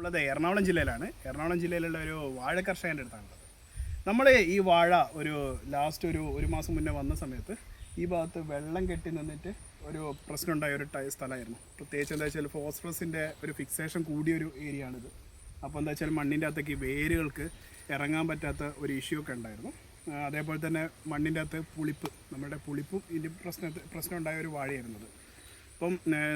ഉള്ളത് എറണാകുളം ജില്ലയിലാണ്. എറണാകുളം ജില്ലയിലുള്ള ഒരു വാഴ കർഷകൻ്റെ അടുത്താണുള്ളത്. നമ്മൾ ഈ വാഴ ലാസ്റ്റ് ഒരു മാസം മുന്നേ വന്ന സമയത്ത് ഈ ഭാഗത്ത് വെള്ളം കെട്ടി നിന്നിട്ട് ഒരു പ്രശ്നം ഉണ്ടായ ഒരു സ്ഥലമായിരുന്നു. പ്രത്യേകിച്ച് എന്താ വെച്ചാൽ ഫോസ്ഫറസിൻ്റെ ഒരു ഫിക്സേഷൻ കൂടിയൊരു ഏരിയ ആണിത്. അപ്പോൾ എന്താ വെച്ചാൽ മണ്ണിൻ്റെ അകത്തേക്ക് വേരുകൾക്ക് ഇറങ്ങാൻ പറ്റാത്ത ഒരു ഇഷ്യൂ ഒക്കെ ഉണ്ടായിരുന്നു. അതേപോലെ തന്നെ മണ്ണിൻ്റെ അകത്ത് നമ്മുടെ പുളിപ്പും ഇതിൻ്റെ പ്രശ്നം ഉണ്ടായ ഒരു വാഴയായിരുന്നത്. അപ്പം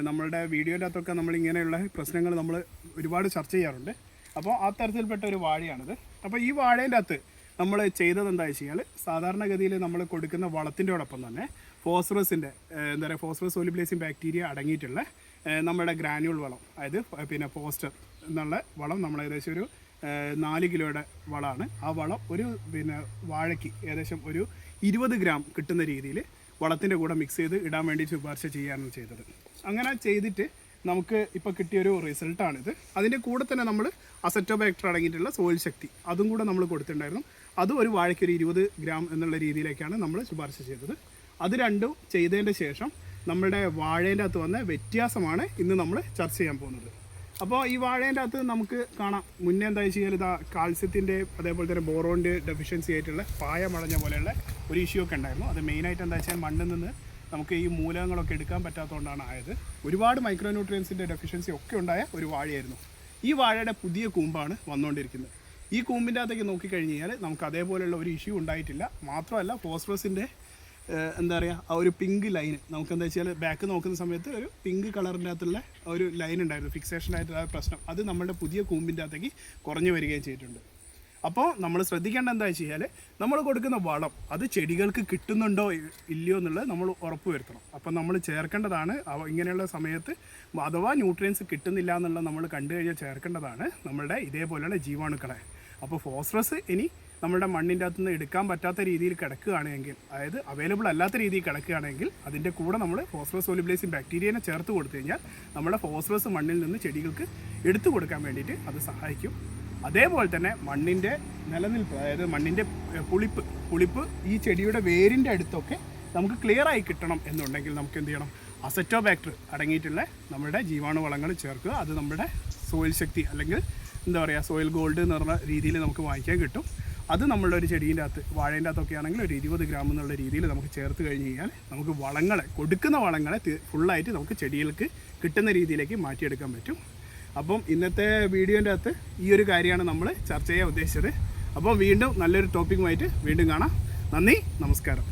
നമ്മളുടെ വീഡിയോൻ്റെ അകത്തൊക്കെ നമ്മളിങ്ങനെയുള്ള പ്രശ്നങ്ങൾ നമ്മൾ ഒരുപാട് ചർച്ച ചെയ്യാറുണ്ട്. അപ്പോൾ ആ തരത്തിൽപ്പെട്ട ഒരു വാഴയാണിത്. അപ്പോൾ ഈ വാഴേൻ്റെ അകത്ത് നമ്മൾ ചെയ്തത് എന്താ വെച്ച് കഴിഞ്ഞാൽ സാധാരണഗതിയിൽ നമ്മൾ കൊടുക്കുന്ന വളത്തിൻ്റെയോടൊപ്പം തന്നെ ഫോസ്ഫറസിൻ്റെ ഫോസ്ഫറസ് സോലുബിലൈസിങ് ബാക്ടീരിയ അടങ്ങിയിട്ടുള്ള നമ്മുടെ ഗ്രാനുവൽ വളം, അതായത് പിന്നെ പോസ്റ്റർ എന്നുള്ള വളം നമ്മൾ ഏകദേശം ഒരു 4 കിലോയുടെ വളമാണ്. ആ വളം വാഴയ്ക്ക് ഏകദേശം ഒരു 20 ഗ്രാം കിട്ടുന്ന രീതിയിൽ വളത്തിൻ്റെ കൂടെ മിക്സ് ചെയ്ത് ഇടാൻ വേണ്ടി ശുപാർശ ചെയ്യാനാണ് ചെയ്തത്. അങ്ങനെ ചെയ്തിട്ട് നമുക്ക് ഇപ്പോൾ കിട്ടിയൊരു റിസൾട്ടാണിത്. അതിൻ്റെ കൂടെ തന്നെ നമ്മൾ അസറ്റോബാക്ടർ അടങ്ങിയിട്ടുള്ള സോയിൽ ശക്തി അതും കൂടെ നമ്മൾ കൊടുത്തിട്ടുണ്ടായിരുന്നു. അതും ഒരു വാഴയ്ക്ക് ഒരു 20 ഗ്രാം എന്നുള്ള രീതിയിലേക്കാണ് നമ്മൾ ശുപാർശ ചെയ്തത്. അത് രണ്ടും ചെയ്തതിൻ്റെ ശേഷം നമ്മുടെ വാഴേൻ്റെ അകത്ത് വന്ന വ്യത്യാസമാണ് ഇന്ന് നമ്മൾ ചർച്ച ചെയ്യാൻ പോകുന്നത്. അപ്പോൾ ഈ വാഴേൻ്റെ അകത്ത് നമുക്ക് കാണാം, മുന്നേ എന്താ വെച്ച് കഴിഞ്ഞാൽ കാൽസ്യത്തിൻ്റെ അതേപോലെ തന്നെ ബോറോണിൻ്റെ ഡെഫിഷ്യൻസി ആയിട്ടുള്ള പായമടഞ്ഞ പോലെയുള്ള ഒരു ഇഷ്യൂ ഒക്കെ ഉണ്ടായിരുന്നു. അത് മെയിനായിട്ട് എന്താ വെച്ചാൽ മണ്ണിൽ നിന്ന് നമുക്ക് ഈ മൂലകങ്ങളൊക്കെ എടുക്കാൻ പറ്റാത്തതുകൊണ്ടാണ് ആയത്. ഒരുപാട് മൈക്രോ ന്യൂട്രിയൻസിൻ്റെ ഡെഫിഷ്യൻസി ഒക്കെ ഉണ്ടായ ഒരു വാഴയായിരുന്നു. ഈ വാഴയുടെ പുതിയ കൂമ്പാണ് വന്നുകൊണ്ടിരിക്കുന്നത്. ഈ കൂമ്പിൻ്റെ അകത്തേക്ക് നോക്കിക്കഴിഞ്ഞ് കഴിഞ്ഞാൽ നമുക്ക് അതേപോലെയുള്ള ഒരു ഇഷ്യൂ ഉണ്ടായിട്ടില്ല. മാത്രമല്ല ഫോസ്ഫറസിൻ്റെ എന്താ പറയുക, ആ ഒരു പിങ്ക് ലൈന് നമുക്ക് എന്താ വെച്ചാൽ ബാക്ക് നോക്കുന്ന സമയത്ത് ഒരു പിങ്ക് കളറിൻ്റെ അകത്തുള്ള ഒരു ലൈൻ ഉണ്ടായിരുന്നു, ഫിക്സേഷനായിട്ടുള്ള പ്രശ്നം. അത് നമ്മളുടെ പുതിയ കൂമ്പിൻ്റെ അകത്തേക്ക് കുറഞ്ഞു വരികയും ചെയ്തിട്ടുണ്ട്. അപ്പോൾ നമ്മൾ ശ്രദ്ധിക്കേണ്ട എന്താ വെച്ച് കഴിഞ്ഞാൽ നമ്മൾ കൊടുക്കുന്ന വളം അത് ചെടികൾക്ക് കിട്ടുന്നുണ്ടോ ഇല്ലയോ എന്നുള്ളത് നമ്മൾ ഉറപ്പ് വരുത്തണം. അപ്പം നമ്മൾ ചേർക്കേണ്ടതാണ് ഇങ്ങനെയുള്ള സമയത്ത്, അഥവാ ന്യൂട്രിയൻസ് കിട്ടുന്നില്ല എന്നുള്ളത് നമ്മൾ കണ്ടു കഴിഞ്ഞാൽ ചേർക്കേണ്ടതാണ് നമ്മളുടെ ഇതേപോലെയുള്ള ജീവാണുക്കളെ. അപ്പോൾ ഫോസ്ഫറസ് ഇനി നമ്മുടെ മണ്ണിൻ്റെ അകത്തുനിന്ന് എടുക്കാൻ പറ്റാത്ത രീതിയിൽ കിടക്കുകയാണെങ്കിൽ, അതായത് അവൈലബിൾ അല്ലാത്ത രീതിയിൽ കിടക്കുകയാണെങ്കിൽ അതിൻ്റെ കൂടെ നമ്മൾ ഫോസ്ഫറസ് സോലുബിലൈസിങ് ബാക്ടീരിയനെ ചേർത്ത് കൊടുത്തു കഴിഞ്ഞാൽ നമ്മുടെ ഫോസ്ഫറസ് മണ്ണിൽ നിന്ന് ചെടികൾക്ക് എടുത്തു കൊടുക്കാൻ വേണ്ടിയിട്ട് അത് സഹായിക്കും. അതേപോലെ തന്നെ മണ്ണിൻ്റെ നിലനിൽപ്പ്, അതായത് മണ്ണിൻ്റെ പുളിപ്പ് ഈ ചെടിയുടെ വേരിൻ്റെ അടുത്തൊക്കെ നമുക്ക് ക്ലിയറായി കിട്ടണം എന്നുണ്ടെങ്കിൽ നമുക്ക് എന്ത് ചെയ്യണം, അസറ്റോബാക്ടർ അടങ്ങിയിട്ടുള്ള നമ്മുടെ ജീവാണുവളങ്ങൾ ചേർക്കുക. അത് നമ്മുടെ സോയിൽ ശക്തി അല്ലെങ്കിൽ എന്താ പറയുക സോയിൽ ഗോൾഡ് എന്ന് പറഞ്ഞ രീതിയിൽ നമുക്ക് വാങ്ങിക്കാൻ കിട്ടും. അത് നമ്മളുടെ ഒരു ചെടീൻ്റെ അകത്ത് വാഴേൻ്റെ അകത്തൊക്കെ ആണെങ്കിൽ ഒരു 20 ഗ്രാം എന്നുള്ള രീതിയിൽ നമുക്ക് ചേർത്ത് കഴിഞ്ഞ് കഴിഞ്ഞാൽ നമുക്ക് കൊടുക്കുന്ന വളങ്ങളെ ഫുള്ളായിട്ട് നമുക്ക് ചെടികൾക്ക് കിട്ടുന്ന രീതിയിലേക്ക് മാറ്റിയെടുക്കാൻ പറ്റും. അപ്പം ഇന്നത്തെ വീഡിയോൻ്റെ അകത്ത് ഈ ഒരു കാര്യമാണ് നമ്മൾ ചർച്ച ചെയ്യാൻ ഉദ്ദേശിച്ചത്. അപ്പം വീണ്ടും നല്ലൊരു ടോപ്പിക്കുമായിട്ട് വീണ്ടും കാണാം. നന്ദി, നമസ്കാരം.